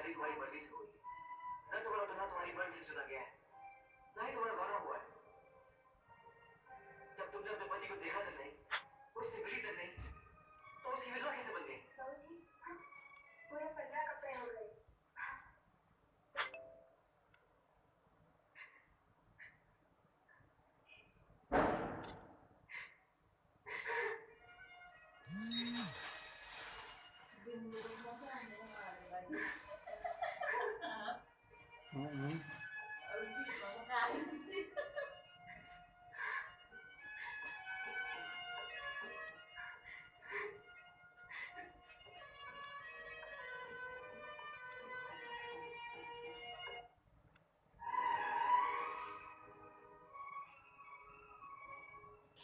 शादी तुम्हारी मर्जी से हुई है, ना तुम्हारा दुल्हा तुम्हारी मर्जी से चुना गया है, ना ही तुम्हारा गौना हुआ है। जब तुमने अपने पति को देखा तक नहीं, उससे मिली तक नहीं, तो उसकी विधवा कैसे बन गई? बाबूजी, हाँ, पूरे 15 कपड़े हो गए।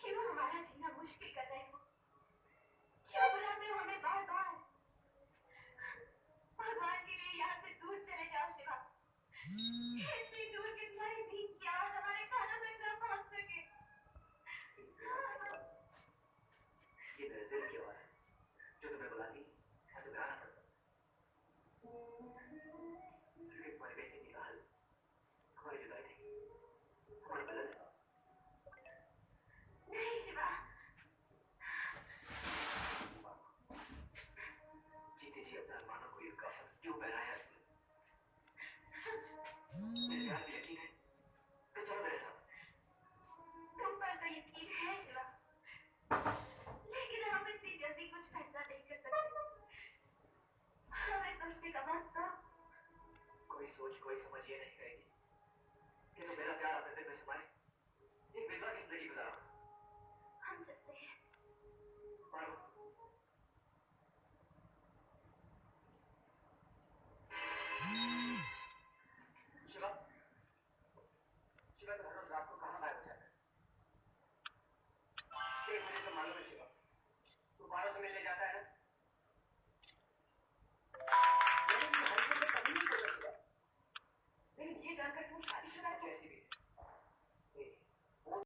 क्यों हमारा जीना मुश्किल कर रहे हो? क्यों बुलाते हो हमें बार बार? भगवान के लिए यहाँ से दूर चले जाओ शिवा। इतनी दूर कि तुम्हारी भीख की आवाज हमारे कानों तक न पहुंच सके। ये मेरे दिल की आवाज है, जो तुम्हें बुलाती है और तुम्हें आना पड़ता है। लेकिन तुम्हारी बेचैनी का हल हमारी जुदाई थी, हमारा मिलन है। नहीं शिवा, जीते जी अपने अरमानों को ये कफन क्यों पहनाया तुमने? मेरे ध्यान में यकीन है, तो चलो मेरे साथ। तुम पर तो यकीन है शिवा, लेकिन हम इतनी जल्दी कुछ फैसला नहीं कर सकते। हमें सोचने का वक्त दो। कोई सोच कोई समझ ये नहीं करेगी कि तुम मेरा प्यार अपने दिल में समाये एक विधवा की जिंदगी गुजारो।